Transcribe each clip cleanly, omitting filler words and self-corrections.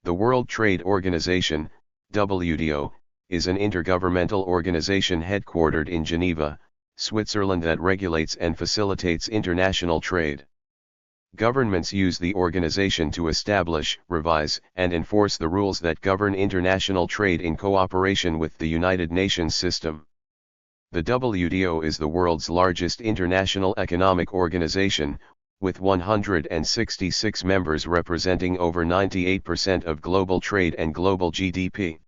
The World Trade Organization, WTO, is an intergovernmental organization headquartered in Geneva, Switzerland that regulates and facilitates international trade. Governments use the organization to establish, revise, and enforce the rules that govern international trade in cooperation with the United Nations system. The WTO is the world's largest international economic organization, with 166 members representing over 98% of global trade and global GDP.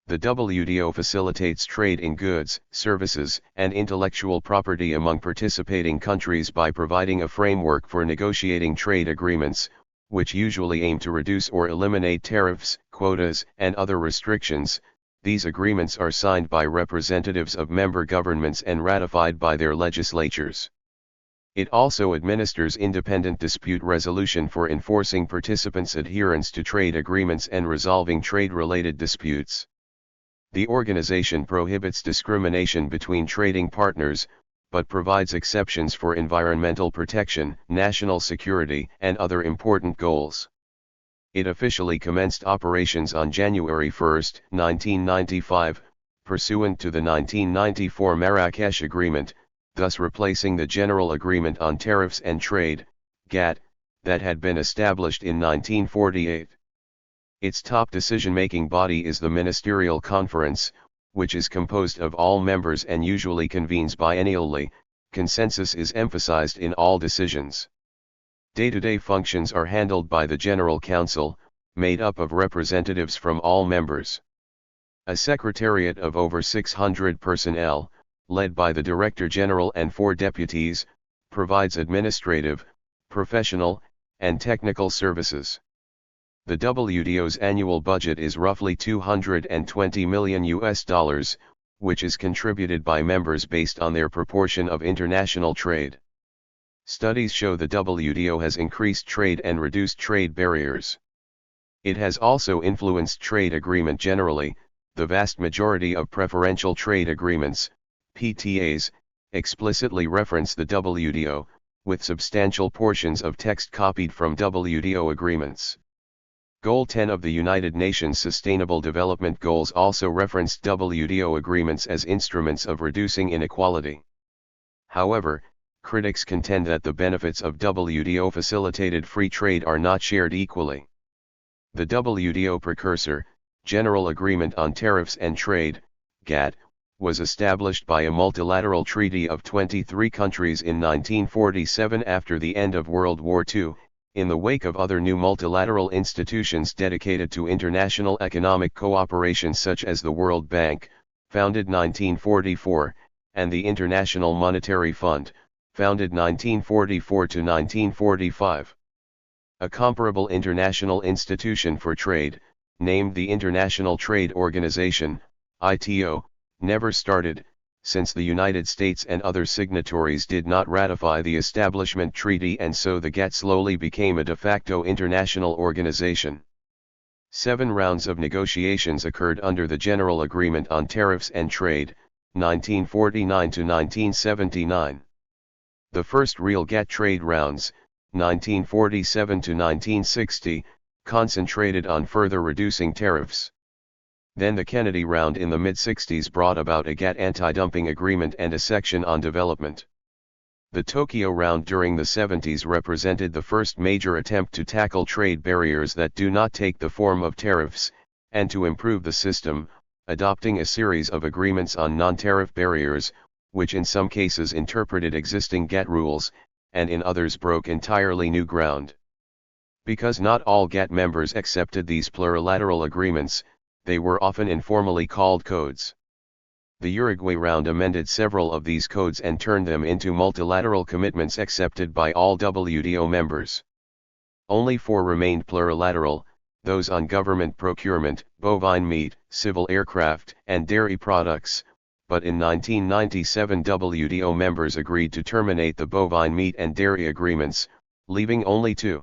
The WTO facilitates trade in goods, services, and intellectual property among participating countries by providing a framework for negotiating trade agreements, which usually aim to reduce or eliminate tariffs, quotas, and other restrictions. These agreements are signed by representatives of member governments and ratified by their legislatures. It also administers independent dispute resolution for enforcing participants' adherence to trade agreements and resolving trade-related disputes. The organization prohibits discrimination between trading partners, but provides exceptions for environmental protection, national security, and other important goals. It officially commenced operations on January 1, 1995, pursuant to the 1994 Marrakesh Agreement, thus replacing the General Agreement on Tariffs and Trade, GATT, that had been established in 1948. Its top decision-making body is the Ministerial Conference, which is composed of all members and usually convenes biennially. Consensus is emphasized in all decisions. Day-to-day functions are handled by the General Council, made up of representatives from all members. A secretariat of over 600 personnel, led by the Director General and 4 deputies, provides administrative, professional, and technical services. The WTO's annual budget is roughly $220 million, which is contributed by members based on their proportion of international trade. Studies show the WTO has increased trade and reduced trade barriers. It has also influenced trade agreement generally. The vast majority of preferential trade agreements, PTAs, explicitly reference the WTO, with substantial portions of text copied from WTO agreements. Goal 10 of the United Nations Sustainable Development Goals also referenced WTO agreements as instruments of reducing inequality. However, critics contend that the benefits of WTO-facilitated free trade are not shared equally. The WTO precursor, General Agreement on Tariffs and Trade, GATT, was established by a multilateral treaty of 23 countries in 1947 after the end of World War II, in the wake of other new multilateral institutions dedicated to international economic cooperation such as the World Bank, founded 1944, and the International Monetary Fund, founded 1944 to 1945. A comparable international institution for trade, named the International Trade Organization, ITO, never started, since the United States and other signatories did not ratify the Establishment Treaty, and so the GATT slowly became a de facto international organization. 7 rounds of negotiations occurred under the General Agreement on Tariffs and Trade, 1949 to 1979. The first real GATT trade rounds, 1947 to 1960, concentrated on further reducing tariffs. Then the Kennedy round in the mid-60s brought about a GATT anti-dumping agreement and a section on development. The Tokyo round during the 70s represented the first major attempt to tackle trade barriers that do not take the form of tariffs, and to improve the system, adopting a series of agreements on non-tariff barriers, which in some cases interpreted existing GATT rules, and in others broke entirely new ground. Because not all GATT members accepted these plurilateral agreements, they were often informally called codes. The Uruguay round amended several of these codes and turned them into multilateral commitments accepted by all WTO members. Only 4 remained plurilateral, those on government procurement, bovine meat, civil aircraft, and dairy products, but in 1997 WTO members agreed to terminate the bovine meat and dairy agreements, leaving only 2.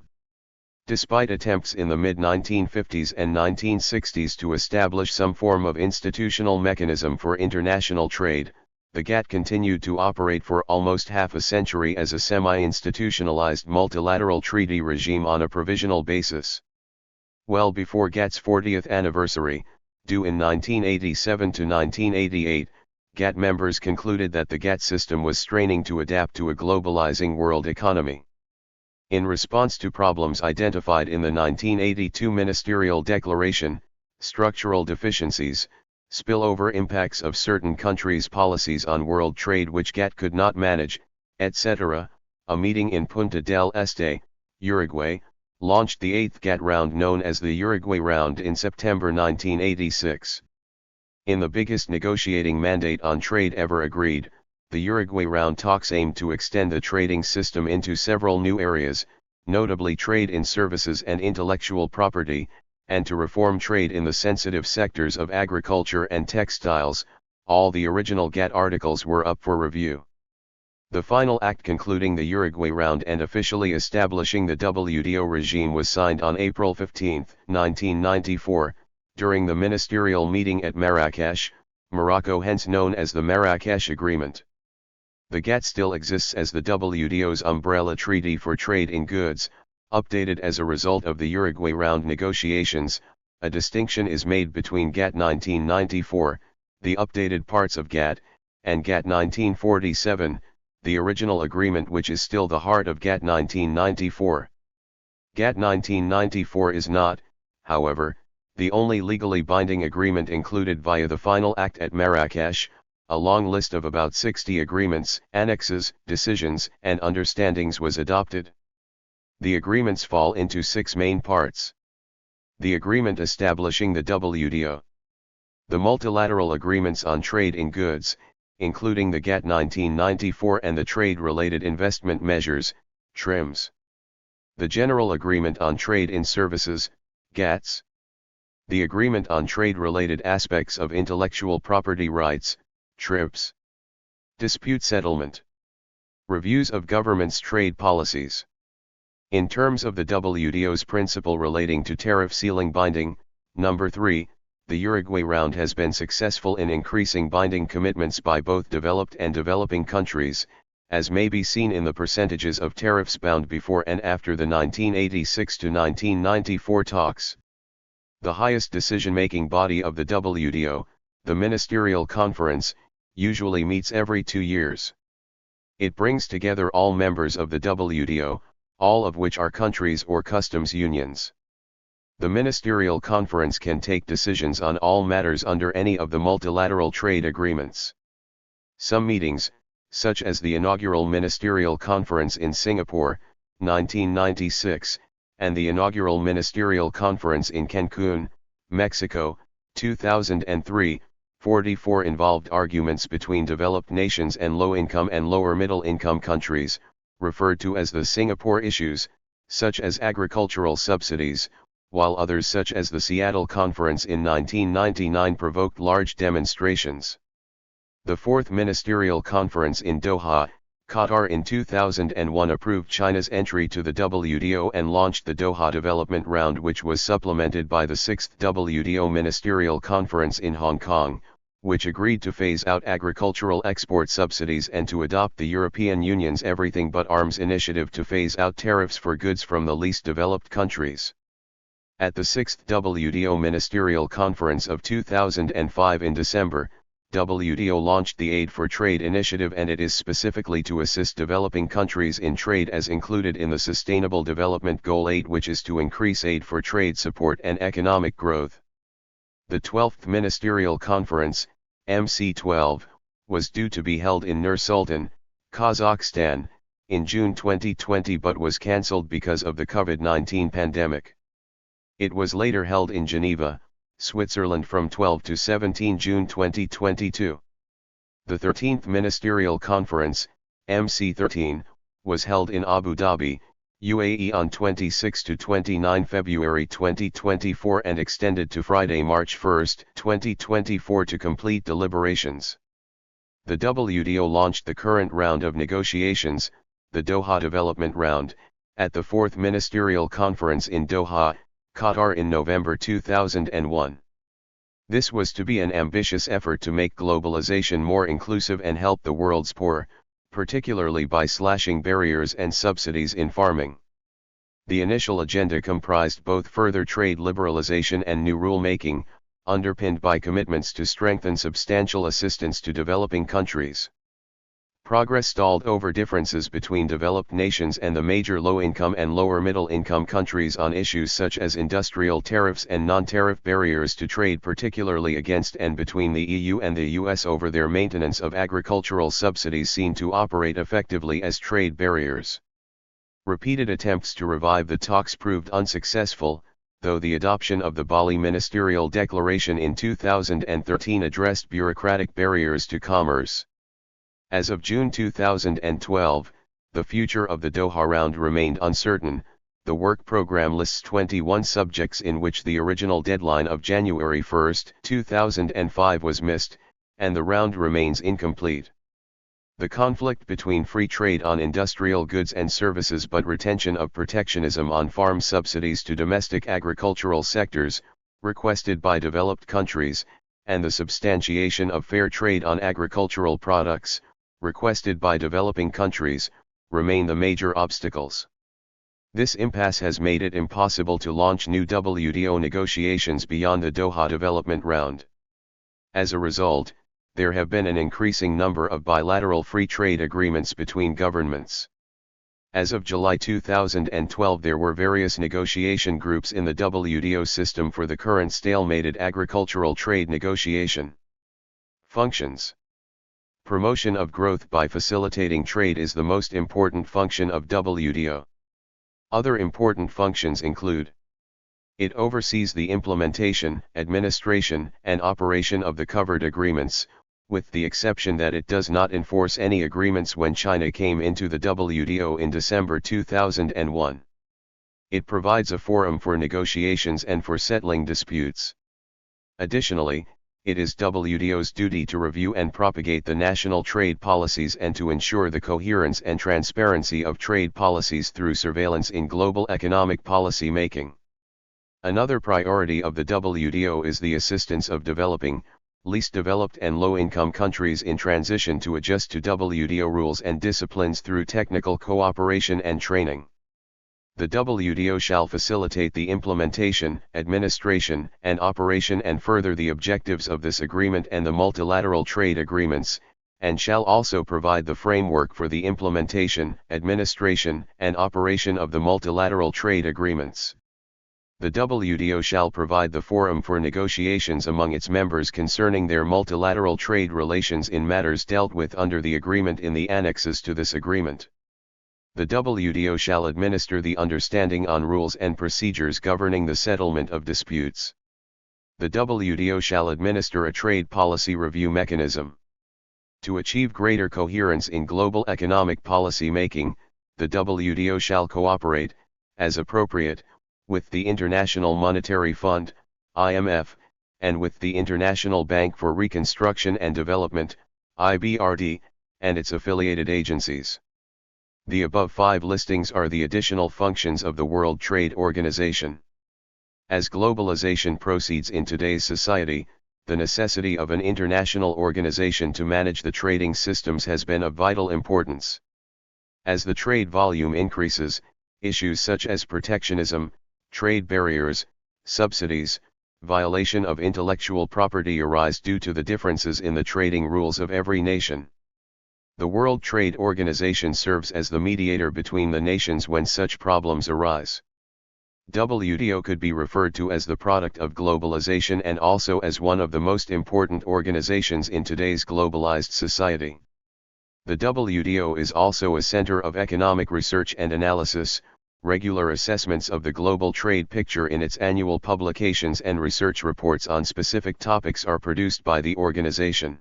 Despite attempts in the mid-1950s and 1960s to establish some form of institutional mechanism for international trade, the GATT continued to operate for almost half a century as a semi-institutionalized multilateral treaty regime on a provisional basis. Well before GATT's 40th anniversary, due in 1987 to 1988, GATT members concluded that the GATT system was straining to adapt to a globalizing world economy. In response to problems identified in the 1982 Ministerial Declaration, structural deficiencies, spillover impacts of certain countries' policies on world trade which GATT could not manage, etc., a meeting in Punta del Este, Uruguay, launched the 8th GATT round known as the Uruguay Round in September 1986. In the biggest negotiating mandate on trade ever agreed, the Uruguay Round talks aimed to extend the trading system into several new areas, notably trade in services and intellectual property, and to reform trade in the sensitive sectors of agriculture and textiles. All the original GATT articles were up for review. The final act concluding the Uruguay Round and officially establishing the WTO regime was signed on April 15, 1994, during the ministerial meeting at Marrakesh, Morocco, hence known as the Marrakesh Agreement. The GATT still exists as the WTO's umbrella treaty for trade in goods, updated as a result of the Uruguay Round negotiations. A distinction is made between GATT 1994, the updated parts of GATT, and GATT 1947, the original agreement which is still the heart of GATT 1994. GATT 1994 is not, however, the only legally binding agreement included via the final act at Marrakesh. A long list of about 60 agreements, annexes, decisions, and understandings was adopted. The agreements fall into 6 main parts. The agreement establishing the WTO. The multilateral agreements on trade in goods, including the GATT 1994 and the trade-related investment measures, TRIMs. The General Agreement on Trade in Services, GATTs. The Agreement on Trade-Related Aspects of Intellectual Property Rights, TRIPS. Dispute Settlement. Reviews of governments' trade policies. In terms of the WTO's principle relating to tariff ceiling binding, number 3, the Uruguay Round has been successful in increasing binding commitments by both developed and developing countries, as may be seen in the percentages of tariffs bound before and after the 1986 to 1994 talks. The highest decision-making body of the WTO, the Ministerial Conference, usually meets every 2 years. It brings together all members of the WTO, all of which are countries or customs unions. The Ministerial Conference can take decisions on all matters under any of the multilateral trade agreements. Some meetings, such as the inaugural Ministerial Conference in Singapore, 1996, and the inaugural Ministerial Conference in Cancun, Mexico, 2003, 44 involved arguments between developed nations and low-income and lower-middle-income countries, referred to as the Singapore issues, such as agricultural subsidies, while others such as the Seattle Conference in 1999 provoked large demonstrations. The Fourth Ministerial Conference in Doha, Qatar in 2001 approved China's entry to the WTO and launched the Doha Development Round, which was supplemented by the Sixth WTO Ministerial Conference in Hong Kong, which agreed to phase out agricultural export subsidies and to adopt the European Union's Everything But Arms initiative to phase out tariffs for goods from the least developed countries. At the Sixth WTO Ministerial Conference of 2005 in December, WTO launched the Aid for Trade initiative, and it is specifically to assist developing countries in trade as included in the Sustainable Development Goal 8, which is to increase aid for trade support and economic growth. The 12th Ministerial Conference, MC12, was due to be held in Nur-Sultan, Kazakhstan, in June 2020 but was cancelled because of the COVID-19 pandemic. It was later held in Geneva, Switzerland from 12 to 17 June 2022. The 13th Ministerial Conference, MC13, was held in Abu Dhabi, UAE on 26 to 29 February 2024 and extended to Friday, March 1, 2024 to complete deliberations. The WTO launched the current round of negotiations, the Doha Development Round, at the 4th Ministerial Conference in Doha, Qatar in November 2001. This was to be an ambitious effort to make globalization more inclusive and help the world's poor, particularly by slashing barriers and subsidies in farming. The initial agenda comprised both further trade liberalization and new rulemaking, underpinned by commitments to strengthen substantial assistance to developing countries. Progress stalled over differences between developed nations and the major low-income and lower-middle-income countries on issues such as industrial tariffs and non-tariff barriers to trade, particularly against and between the EU and the US over their maintenance of agricultural subsidies seen to operate effectively as trade barriers. Repeated attempts to revive the talks proved unsuccessful, though the adoption of the Bali Ministerial Declaration in 2013 addressed bureaucratic barriers to commerce. As of June 2012, the future of the Doha round remained uncertain. The work program lists 21 subjects in which the original deadline of January 1, 2005 was missed, and the round remains incomplete. The conflict between free trade on industrial goods and services but retention of protectionism on farm subsidies to domestic agricultural sectors, requested by developed countries, and the substantiation of fair trade on agricultural products, requested by developing countries, remain the major obstacles. This impasse has made it impossible to launch new WTO negotiations beyond the Doha Development Round. As a result, there have been an increasing number of bilateral free trade agreements between governments. As of July 2012, there were various negotiation groups in the WTO system for the current stalemated agricultural trade negotiation. Functions. Promotion of growth by facilitating trade is the most important function of WTO. Other important functions include: it oversees the implementation, administration, and operation of the covered agreements, with the exception that it does not enforce any agreements when China came into the WTO in December 2001. It provides a forum for negotiations and for settling disputes. Additionally, it is WTO's duty to review and propagate the national trade policies and to ensure the coherence and transparency of trade policies through surveillance in global economic policy making. Another priority of the WTO is the assistance of developing, least developed and low-income countries in transition to adjust to WTO rules and disciplines through technical cooperation and training. The WTO shall facilitate the implementation, administration, and operation and further the objectives of this agreement and the multilateral trade agreements, and shall also provide the framework for the implementation, administration, and operation of the multilateral trade agreements. The WTO shall provide the forum for negotiations among its members concerning their multilateral trade relations in matters dealt with under the agreement in the annexes to this agreement. The WTO shall administer the understanding on rules and procedures governing the settlement of disputes. The WTO shall administer a trade policy review mechanism. To achieve greater coherence in global economic policy making, the WTO shall cooperate, as appropriate, with the International Monetary Fund, IMF, and with the International Bank for Reconstruction and Development, IBRD, and its affiliated agencies. The above 5 listings are the additional functions of the World Trade Organization. As globalization proceeds in today's society, the necessity of an international organization to manage the trading systems has been of vital importance. As the trade volume increases, issues such as protectionism, trade barriers, subsidies, violation of intellectual property arise due to the differences in the trading rules of every nation. The World Trade Organization serves as the mediator between the nations when such problems arise. WTO could be referred to as the product of globalization and also as one of the most important organizations in today's globalized society. The WTO is also a center of economic research and analysis. Regular assessments of the global trade picture in its annual publications and research reports on specific topics are produced by the organization.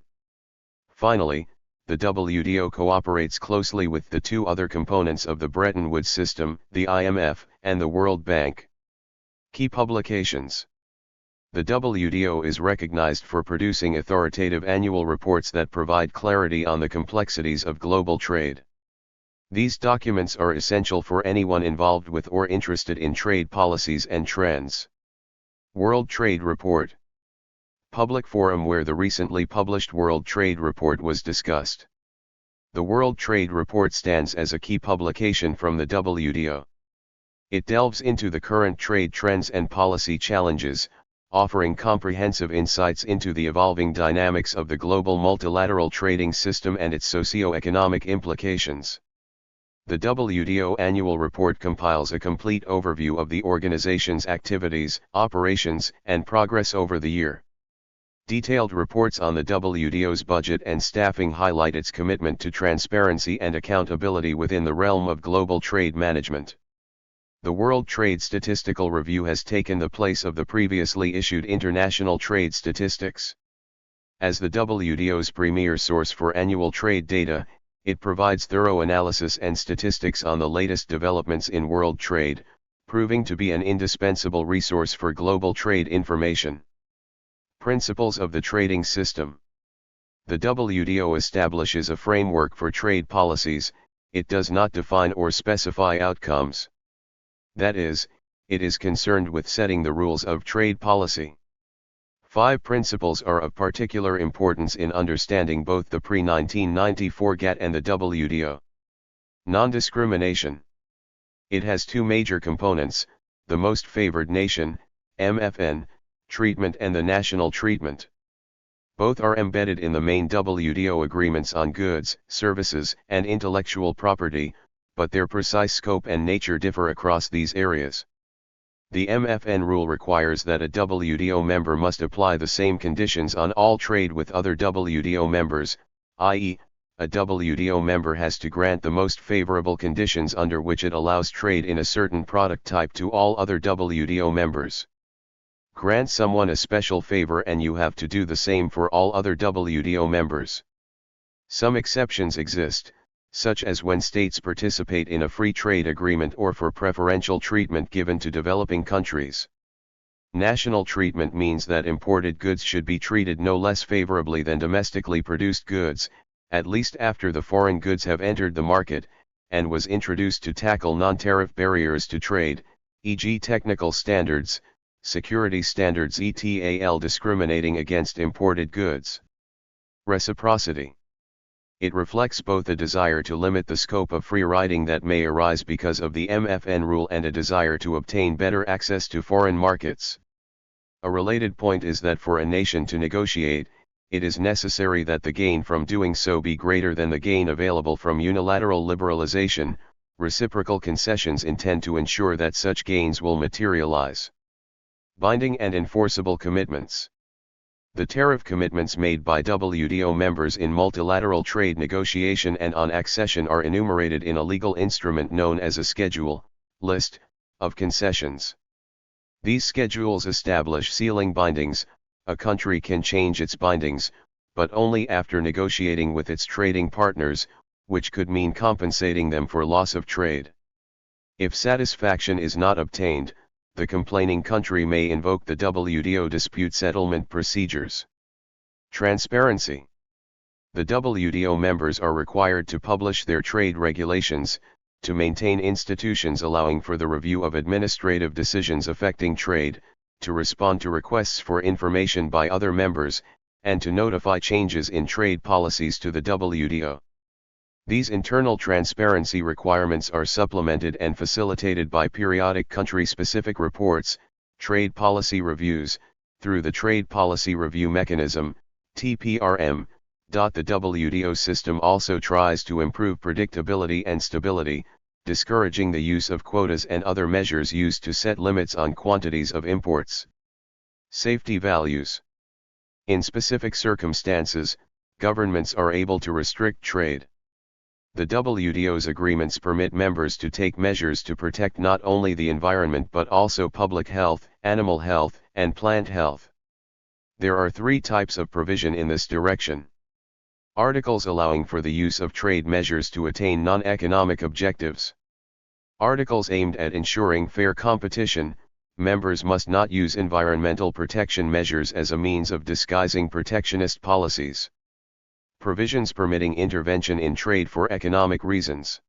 Finally, the WTO cooperates closely with the 2 other components of the Bretton Woods system, the IMF, and the World Bank. Key publications. The WTO is recognized for producing authoritative annual reports that provide clarity on the complexities of global trade. These documents are essential for anyone involved with or interested in trade policies and trends. World Trade Report. Public forum where the recently published World Trade Report was discussed. The World Trade Report stands as a key publication from the WTO. It delves into the current trade trends and policy challenges, offering comprehensive insights into the evolving dynamics of the global multilateral trading system and its socio-economic implications. The WTO annual report compiles a complete overview of the organization's activities, operations, and progress over the year. Detailed reports on the WTO's budget and staffing highlight its commitment to transparency and accountability within the realm of global trade management. The World Trade Statistical Review has taken the place of the previously issued International Trade Statistics. As the WTO's premier source for annual trade data, it provides thorough analysis and statistics on the latest developments in world trade, proving to be an indispensable resource for global trade information. Principles of the trading system. The WTO establishes a framework for trade policies. It does not define or specify outcomes. That is, it is concerned with setting the rules of trade policy. 5 principles are of particular importance in understanding both the pre-1994 GATT and the WTO. Non-discrimination. It has 2 major components, the most favored nation, MFN, treatment, and the national treatment. Both are embedded in the main WTO agreements on goods, services, and intellectual property, but their precise scope and nature differ across these areas. The MFN rule requires that a WTO member must apply the same conditions on all trade with other WTO members, i.e., a WTO member has to grant the most favorable conditions under which it allows trade in a certain product type to all other WTO members. Grant someone a special favor and you have to do the same for all other WTO members. Some exceptions exist, such as when states participate in a free trade agreement or for preferential treatment given to developing countries. National treatment means that imported goods should be treated no less favorably than domestically produced goods, at least after the foreign goods have entered the market, and was introduced to tackle non-tariff barriers to trade, e.g. technical standards, security standards etc. discriminating against imported goods. Reciprocity. It reflects both a desire to limit the scope of free riding that may arise because of the MFN rule and a desire to obtain better access to foreign markets. A related point is that for a nation to negotiate, it is necessary that the gain from doing so be greater than the gain available from unilateral liberalization. Reciprocal concessions intend to ensure that such gains will materialize. Binding and enforceable commitments. The tariff commitments made by WTO members in multilateral trade negotiation and on accession are enumerated in a legal instrument known as a schedule, list, of concessions. These schedules establish ceiling bindings. A country can change its bindings, but only after negotiating with its trading partners, which could mean compensating them for loss of trade. If satisfaction is not obtained, the complaining country may invoke the WTO dispute settlement procedures. Transparency. The WTO members are required to publish their trade regulations, to maintain institutions allowing for the review of administrative decisions affecting trade, to respond to requests for information by other members, and to notify changes in trade policies to the WTO. These internal transparency requirements are supplemented and facilitated by periodic country-specific reports, trade policy reviews, through the Trade Policy Review Mechanism, TPRM. The WTO system also tries to improve predictability and stability, discouraging the use of quotas and other measures used to set limits on quantities of imports. Safety values. In specific circumstances, governments are able to restrict trade. The WTO's agreements permit members to take measures to protect not only the environment but also public health, animal health, and plant health. There are 3 types of provision in this direction. Articles allowing for the use of trade measures to attain non-economic objectives. Articles aimed at ensuring fair competition. Members must not use environmental protection measures as a means of disguising protectionist policies. Provisions permitting intervention in trade for economic reasons.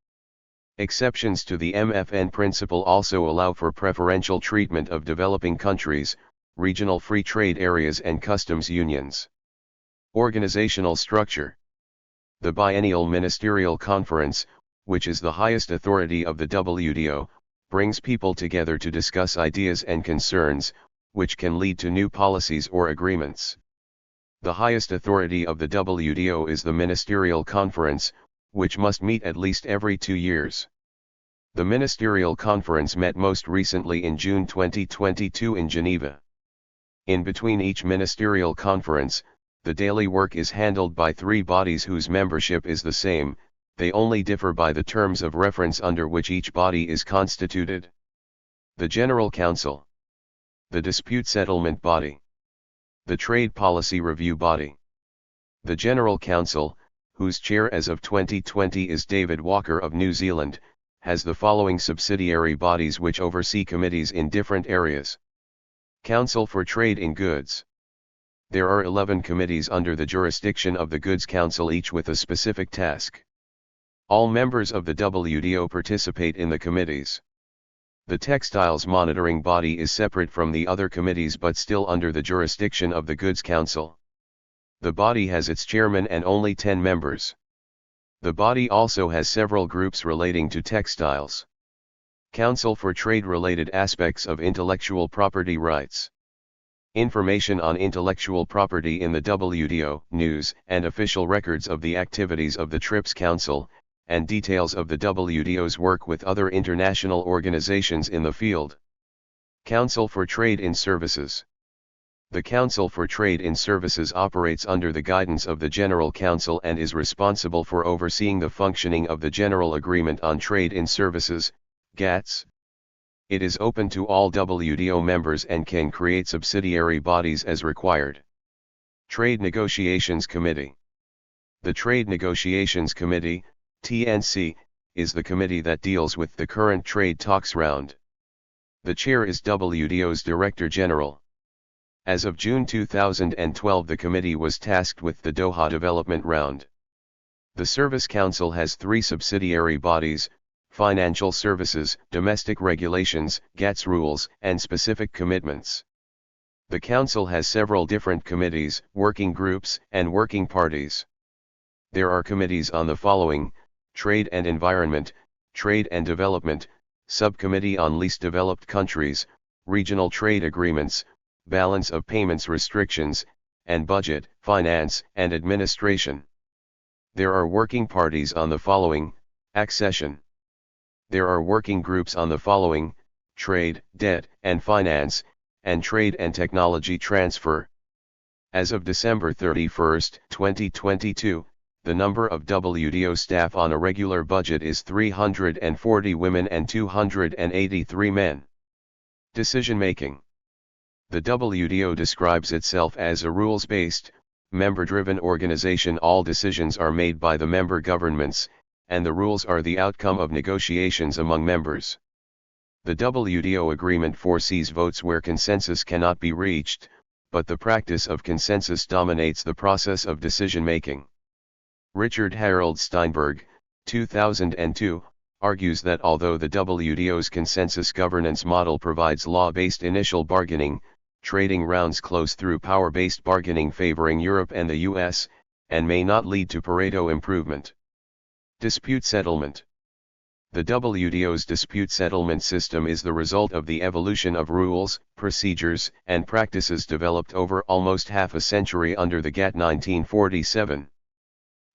Exceptions to the MFN principle also allow for preferential treatment of developing countries, regional free trade areas and customs unions. Organizational structure. The Biennial Ministerial Conference, which is the highest authority of the WTO, brings people together to discuss ideas and concerns, which can lead to new policies or agreements. The highest authority of the WTO is the Ministerial Conference, which must meet at least every 2 years. The Ministerial Conference met most recently in June 2022 in Geneva. In between each Ministerial Conference, the daily work is handled by 3 bodies whose membership is the same, they only differ by the terms of reference under which each body is constituted. The General Council, the Dispute Settlement Body, the Trade Policy Review Body. The General Council, whose chair as of 2020 is David Walker of New Zealand, has the following subsidiary bodies which oversee committees in different areas. Council for Trade in Goods. There are 11 committees under the jurisdiction of the Goods Council, each with a specific task. All members of the WTO participate in the committees. The Textiles Monitoring Body is separate from the other committees but still under the jurisdiction of the Goods Council. The body has its chairman and only 10 members. The body also has several groups relating to textiles. Council for Trade-related aspects of intellectual property rights. Information on intellectual property in the WTO, news and official records of the activities of the TRIPS Council, and details of the WTO's work with other international organizations in the field. Council for Trade in Services. The Council for Trade in Services operates under the guidance of the General Council and is responsible for overseeing the functioning of the General Agreement on Trade in Services, GATT. It is open to all WTO members and can create subsidiary bodies as required. Trade Negotiations Committee. The Trade Negotiations Committee, TNC, is the committee that deals with the current trade talks round. The chair is WTO's Director General. As of June 2012, the committee was tasked with the Doha Development Round. The Service Council has 3 subsidiary bodies: Financial Services, Domestic Regulations, GATT Rules, and Specific Commitments. The Council has several different committees, working groups, and working parties. There are committees on the following: Trade and Environment, Trade and Development, Subcommittee on Least Developed Countries, Regional Trade Agreements, Balance of Payments Restrictions, and Budget, Finance, and Administration. There are working parties on the following: Accession. There are working groups on the following: Trade, Debt, and Finance, and Trade and Technology Transfer. As of December 31, 2022, the number of WTO staff on a regular budget is 340 women and 283 men. Decision-making. The WTO describes itself as a rules-based, member-driven organization. All decisions are made by the member governments, and the rules are the outcome of negotiations among members. The WTO agreement foresees votes where consensus cannot be reached, but the practice of consensus dominates the process of decision-making. Richard Harold Steinberg, 2002, argues that although the WTO's consensus governance model provides law-based initial bargaining, trading rounds close through power-based bargaining favoring Europe and the US, and may not lead to Pareto improvement. Dispute settlement. The WTO's dispute settlement system is the result of the evolution of rules, procedures, and practices developed over almost half a century under the GATT 1947.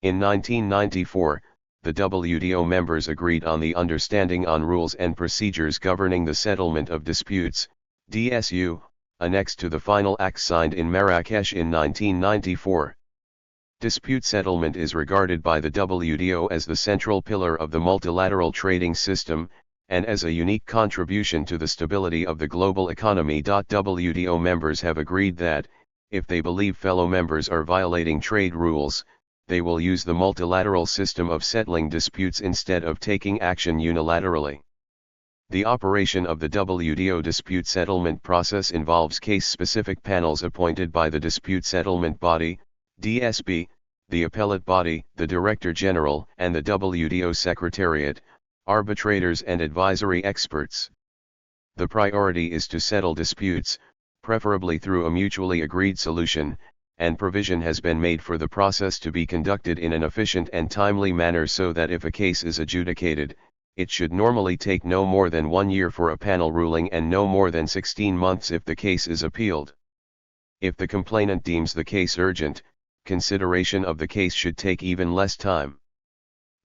In 1994, the WTO members agreed on the Understanding on Rules and Procedures Governing the Settlement of Disputes, DSU, annexed to the final act signed in Marrakesh in 1994. Dispute settlement is regarded by the WTO as the central pillar of the multilateral trading system, and as a unique contribution to the stability of the global economy. WTO members have agreed that, if they believe fellow members are violating trade rules, they will use the multilateral system of settling disputes instead of taking action unilaterally. The operation of the WTO dispute settlement process involves case-specific panels appointed by the Dispute Settlement Body, DSB, the Appellate Body, the Director General, and the WTO Secretariat, arbitrators and advisory experts. The priority is to settle disputes, preferably through a mutually agreed solution, and provision has been made for the process to be conducted in an efficient and timely manner so that if a case is adjudicated, it should normally take no more than 1 year for a panel ruling and no more than 16 months if the case is appealed. If the complainant deems the case urgent, consideration of the case should take even less time.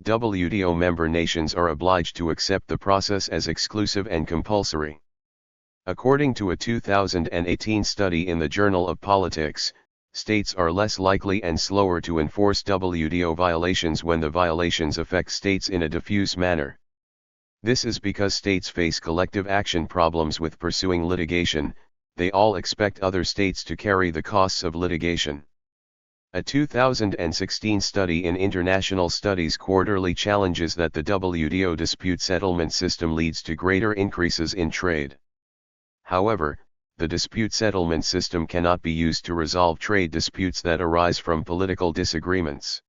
WTO member nations are obliged to accept the process as exclusive and compulsory. According to a 2018 study in the Journal of Politics, states are less likely and slower to enforce WTO violations when the violations affect states in a diffuse manner. This is because states face collective action problems with pursuing litigation. They all expect other states to carry the costs of litigation. A 2016 study in International Studies Quarterly challenges that the WTO dispute settlement system leads to greater increases in trade. However, the dispute settlement system cannot be used to resolve trade disputes that arise from political disagreements.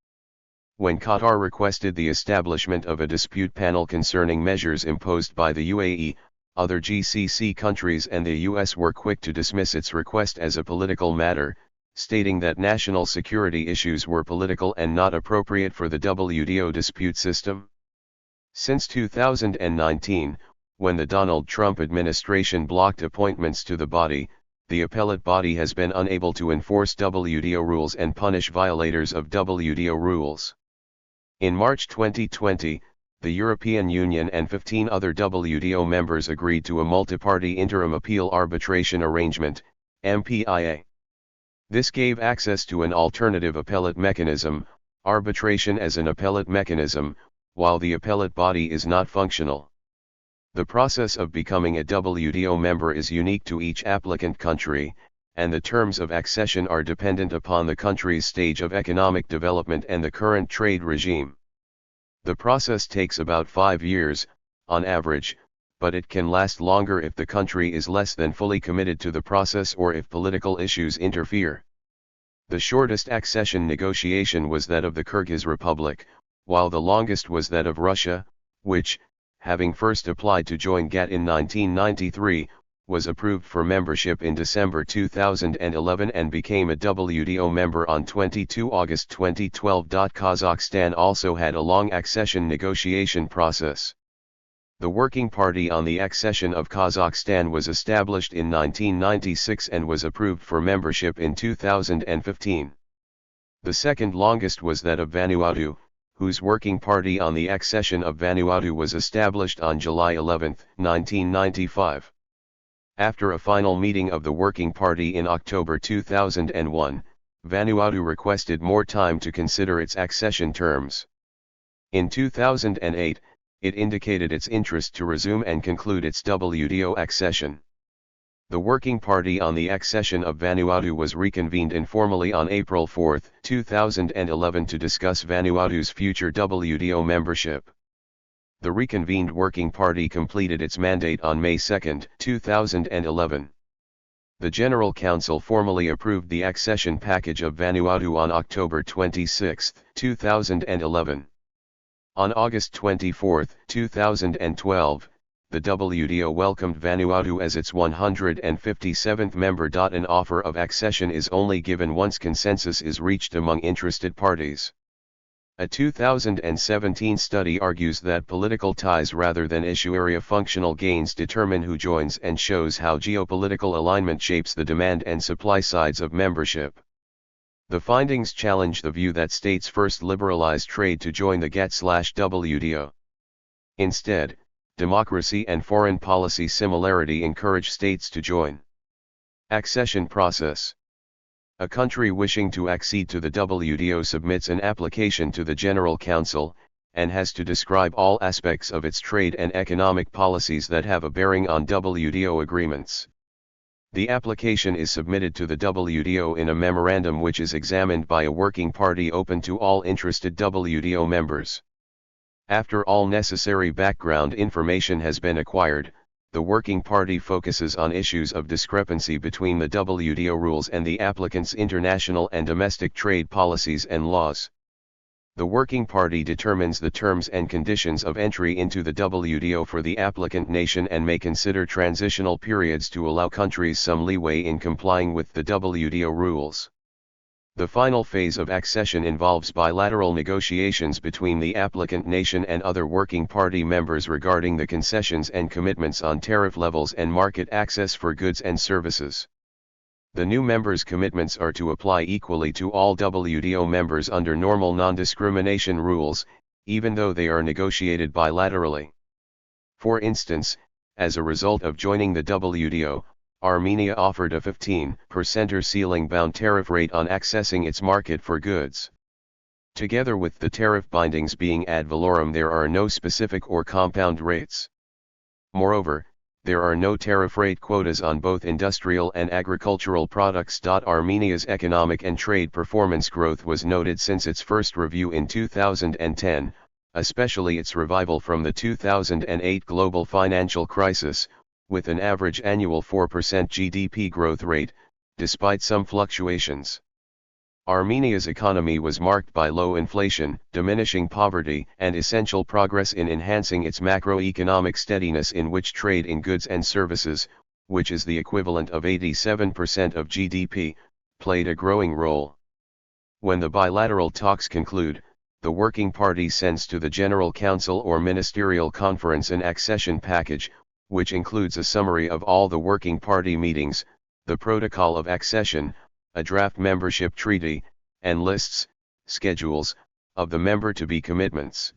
When Qatar requested the establishment of a dispute panel concerning measures imposed by the UAE, other GCC countries and the US were quick to dismiss its request as a political matter, stating that national security issues were political and not appropriate for the WTO dispute system. Since 2019, when the Donald Trump administration blocked appointments to the body, the appellate body has been unable to enforce WTO rules and punish violators of WTO rules. In March 2020, the European Union and 15 other WTO members agreed to a multi-party interim appeal arbitration arrangement, MPIA. This gave access to an alternative appellate mechanism, arbitration as an appellate mechanism, while the appellate body is not functional. The process of becoming a WTO member is unique to each applicant country, and the terms of accession are dependent upon the country's stage of economic development and the current trade regime. The process takes about 5 years, on average, but it can last longer if the country is less than fully committed to the process or if political issues interfere. The shortest accession negotiation was that of the Kyrgyz Republic, while the longest was that of Russia, which, having first applied to join GATT in 1993, was approved for membership in December 2011 and became a WTO member on 22 August 2012. Kazakhstan also had a long accession negotiation process. The Working Party on the Accession of Kazakhstan was established in 1996 and was approved for membership in 2015. The second longest was that of Vanuatu, whose Working Party on the Accession of Vanuatu was established on July 11, 1995. After a final meeting of the Working Party in October 2001, Vanuatu requested more time to consider its accession terms. In 2008, it indicated its interest to resume and conclude its WTO accession. The Working Party on the Accession of Vanuatu was reconvened informally on April 4, 2011 to discuss Vanuatu's future WTO membership. The reconvened Working Party completed its mandate on May 2, 2011. The General Council formally approved the accession package of Vanuatu on October 26, 2011. On August 24, 2012, the WTO welcomed Vanuatu as its 157th member. An offer of accession is only given once consensus is reached among interested parties. A 2017 study argues that political ties rather than issue area functional gains determine who joins and shows how geopolitical alignment shapes the demand and supply sides of membership. The findings challenge the view that states first liberalize trade to join the GATT/WTO. Instead, democracy and foreign policy similarity encourage states to join. Accession process. A country wishing to accede to the WTO submits an application to the General Council, and has to describe all aspects of its trade and economic policies that have a bearing on WTO agreements. The application is submitted to the WTO in a memorandum which is examined by a working party open to all interested WTO members. After all necessary background information has been acquired, the working party focuses on issues of discrepancy between the WTO rules and the applicant's international and domestic trade policies and laws. The working party determines the terms and conditions of entry into the WTO for the applicant nation and may consider transitional periods to allow countries some leeway in complying with the WTO rules. The final phase of accession involves bilateral negotiations between the applicant nation and other working party members regarding the concessions and commitments on tariff levels and market access for goods and services. The new members' commitments are to apply equally to all WTO members under normal non-discrimination rules, even though they are negotiated bilaterally. For instance, as a result of joining the WTO, Armenia offered a 15% ceiling-bound tariff rate on accessing its market for goods. Together with the tariff bindings being ad valorem, there are no specific or compound rates. Moreover, there are no tariff rate quotas on both industrial and agricultural products. Armenia's economic and trade performance growth was noted since its first review in 2010, especially its revival from the 2008 global financial crisis, with an average annual 4% GDP growth rate, despite some fluctuations. Armenia's economy was marked by low inflation, diminishing poverty, and essential progress in enhancing its macroeconomic steadiness, in which trade in goods and services, which is the equivalent of 87% of GDP, played a growing role. When the bilateral talks conclude, the working party sends to the General Council or Ministerial Conference an accession package, which includes a summary of all the working party meetings, the protocol of accession, a draft membership treaty, and lists, schedules, of the member-to-be commitments.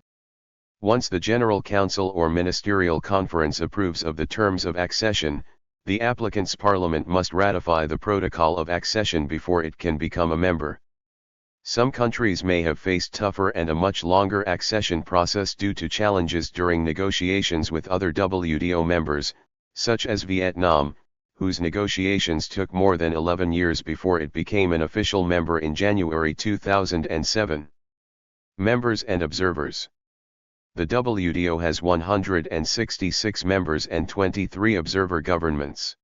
Once the General Council or Ministerial Conference approves of the terms of accession, the applicant's parliament must ratify the protocol of accession before it can become a member. Some countries may have faced tougher and a much longer accession process due to challenges during negotiations with other WTO members, such as Vietnam, whose negotiations took more than 11 years before it became an official member in January 2007. Members and observers. The WTO has 166 members and 23 observer governments.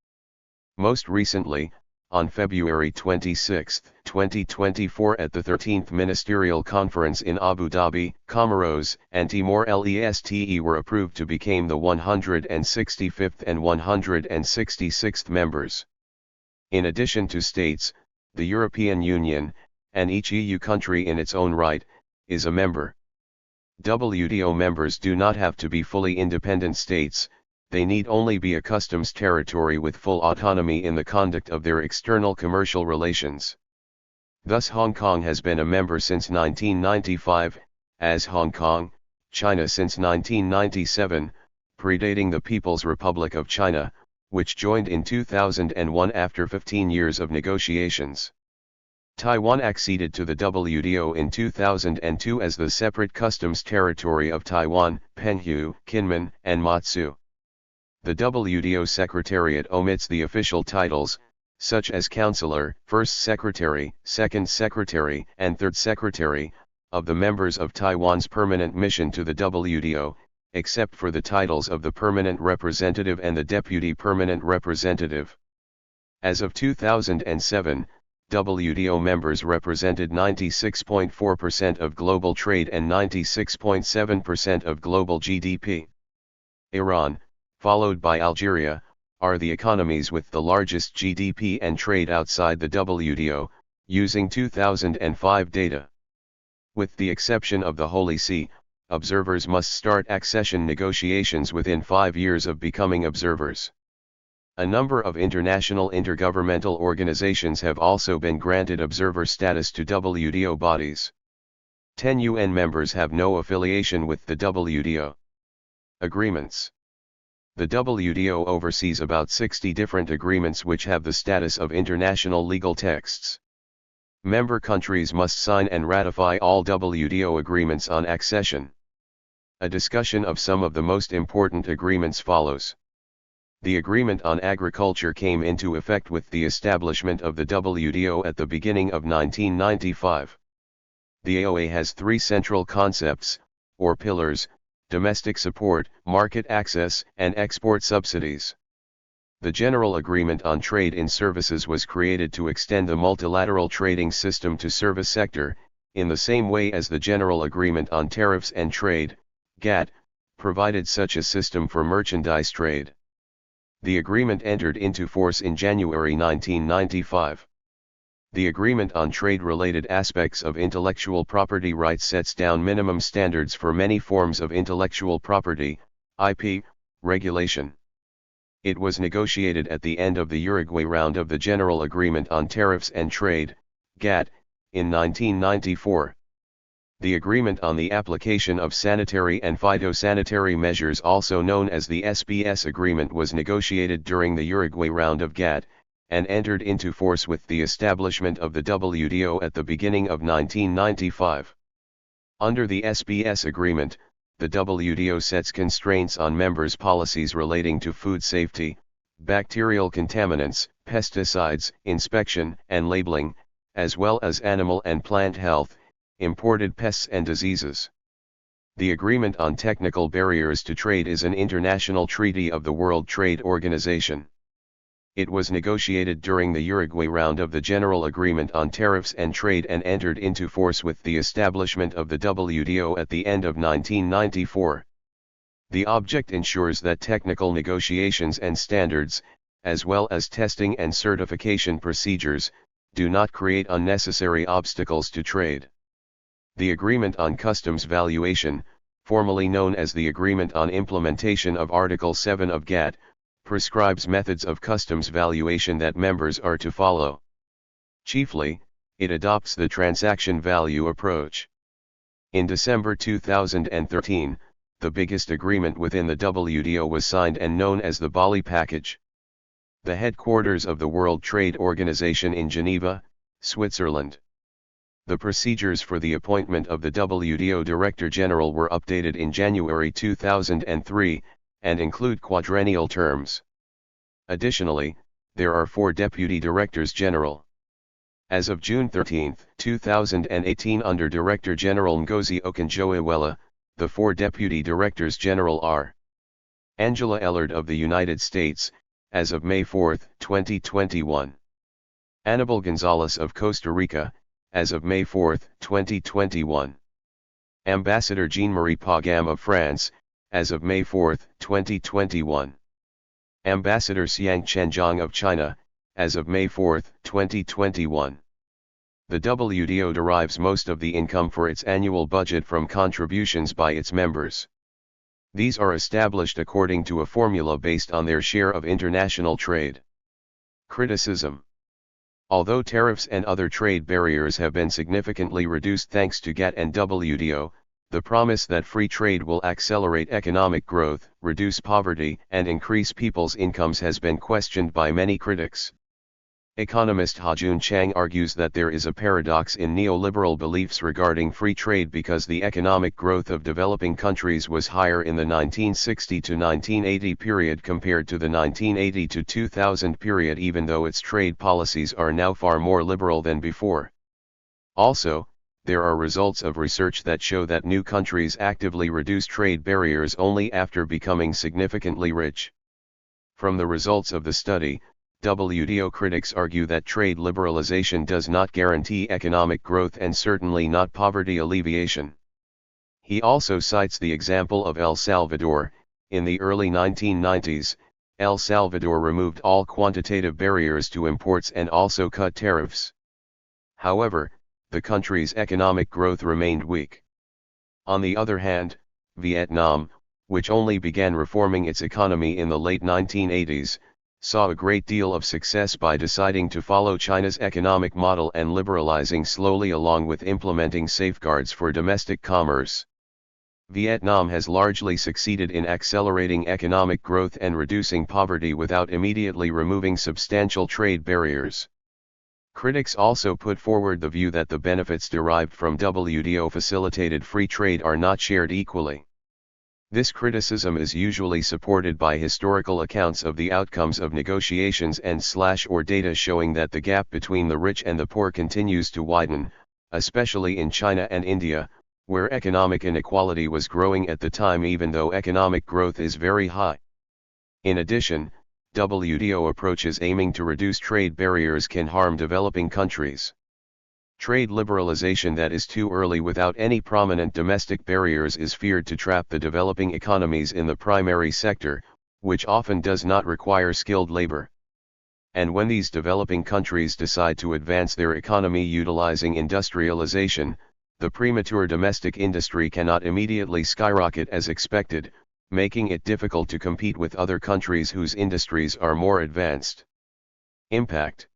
Most recently, on February 26, 2024 at the 13th Ministerial Conference in Abu Dhabi, Comoros and Timor-Leste were approved to become the 165th and 166th members. In addition to states, the European Union, and each EU country in its own right, is a member. WTO members do not have to be fully independent states. They need only be a customs territory with full autonomy in the conduct of their external commercial relations. Thus Hong Kong has been a member since 1995, as Hong Kong, China since 1997, predating the People's Republic of China, which joined in 2001 after 15 years of negotiations. Taiwan acceded to the WTO in 2002 as the separate customs territory of Taiwan, Penghu, Kinmen, and Matsu. The WTO Secretariat omits the official titles, such as Counselor, First Secretary, Second Secretary, and Third Secretary, of the members of Taiwan's permanent mission to the WTO, except for the titles of the Permanent Representative and the Deputy Permanent Representative. As of 2007, WTO members represented 96.4% of global trade and 96.7% of global GDP. Iran, followed by Algeria, are the economies with the largest GDP and trade outside the WTO, using 2005 data. With the exception of the Holy See, observers must start accession negotiations within 5 years of becoming observers. A number of international intergovernmental organizations have also been granted observer status to WTO bodies. 10 UN members have no affiliation with the WTO. Agreements. The WTO oversees about 60 different agreements which have the status of international legal texts. Member countries must sign and ratify all WTO agreements on accession. A discussion of some of the most important agreements follows. The Agreement on Agriculture came into effect with the establishment of the WTO at the beginning of 1995. The AOA has 3 central concepts, or pillars: domestic support, market access, and export subsidies. The General Agreement on Trade in Services was created to extend the multilateral trading system to service sector, in the same way as the General Agreement on Tariffs and Trade, GATT, provided such a system for merchandise trade. The agreement entered into force in January 1995. The Agreement on Trade-Related Aspects of Intellectual Property Rights sets down minimum standards for many forms of intellectual property, IP, regulation. It was negotiated at the end of the Uruguay round of the General Agreement on Tariffs and Trade, GATT, in 1994. The Agreement on the Application of Sanitary and Phytosanitary Measures, also known as the SBS Agreement, was negotiated during the Uruguay round of GATT, and entered into force with the establishment of the WTO at the beginning of 1995. Under the SBS Agreement, the WTO sets constraints on members' policies relating to food safety, bacterial contaminants, pesticides, inspection and labeling, as well as animal and plant health, imported pests and diseases. The Agreement on Technical Barriers to Trade is an international treaty of the World Trade Organization. It was negotiated during the Uruguay round of the General Agreement on Tariffs and Trade and entered into force with the establishment of the WTO at the end of 1994. The object ensures that technical negotiations and standards, as well as testing and certification procedures, do not create unnecessary obstacles to trade. The Agreement on Customs Valuation, formerly known as the Agreement on Implementation of Article 7 of GATT, prescribes methods of customs valuation that members are to follow. Chiefly, it adopts the transaction value approach. In December 2013, the biggest agreement within the WTO was signed and known as the Bali Package. The headquarters of the World Trade Organization in Geneva, Switzerland. The procedures for the appointment of the WTO Director General were updated in January 2003, and include quadrennial terms. Additionally, there are 4 Deputy Directors General. As of June 13, 2018, under Director General Ngozi Okonjo-Iweala, the 4 Deputy Directors General are: Angela Ellard of the United States, as of May 4, 2021. Anibal Gonzalez of Costa Rica, as of May 4, 2021. Ambassador Jean-Marie Pagam of France, as of May 4, 2021. Ambassador Xiang Chenjiang of China, as of May 4, 2021. The WTO derives most of the income for its annual budget from contributions by its members. These are established according to a formula based on their share of international trade. Criticism. Although tariffs and other trade barriers have been significantly reduced thanks to GATT and WTO, the promise that free trade will accelerate economic growth, reduce poverty, and increase people's incomes has been questioned by many critics. Economist Hajun Chang argues that there is a paradox in neoliberal beliefs regarding free trade because the economic growth of developing countries was higher in the 1960 to 1980 period compared to the 1980 to 2000 period, even though its trade policies are now far more liberal than before. Also, there are results of research that show that new countries actively reduce trade barriers only after becoming significantly rich. From the results of the study, WTO critics argue that trade liberalization does not guarantee economic growth and certainly not poverty alleviation. He also cites the example of El Salvador. In the early 1990s, El Salvador removed all quantitative barriers to imports and also cut tariffs. However, the country's economic growth remained weak. On the other hand, Vietnam, which only began reforming its economy in the late 1980s, saw a great deal of success by deciding to follow China's economic model and liberalizing slowly along with implementing safeguards for domestic commerce. Vietnam has largely succeeded in accelerating economic growth and reducing poverty without immediately removing substantial trade barriers. Critics also put forward the view that the benefits derived from WTO-facilitated free trade are not shared equally. This criticism is usually supported by historical accounts of the outcomes of negotiations and/or data showing that the gap between the rich and the poor continues to widen, especially in China and India, where economic inequality was growing at the time even though economic growth is very high. In addition, WTO approaches aiming to reduce trade barriers can harm developing countries. Trade liberalization that is too early without any prominent domestic barriers is feared to trap the developing economies in the primary sector, which often does not require skilled labor. and when these developing countries decide to advance their economy utilizing industrialization, the premature domestic industry cannot immediately skyrocket as expected, making it difficult to compete with other countries whose industries are more advanced. Impact.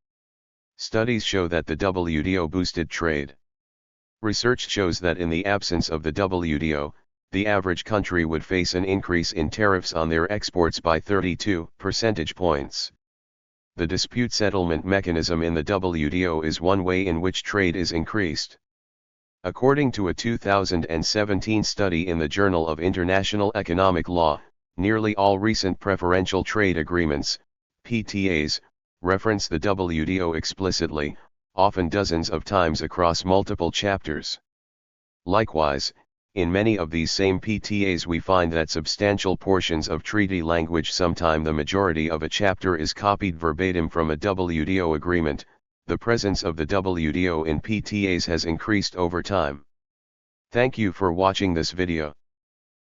Studies show that the WTO boosted trade. Research shows that in the absence of the WTO, the average country would face an increase in tariffs on their exports by 32 percentage points. The dispute settlement mechanism in the WTO is one way in which trade is increased. According to a 2017 study in the Journal of International Economic Law, nearly all recent preferential trade agreements, PTAs, reference the WTO explicitly, often dozens of times across multiple chapters. Likewise, in many of these same PTAs we find that substantial portions of treaty language, sometime the majority of a chapter, is copied verbatim from a WTO agreement. The presence of the WTO in PTAs has increased over time. Thank you for watching this video.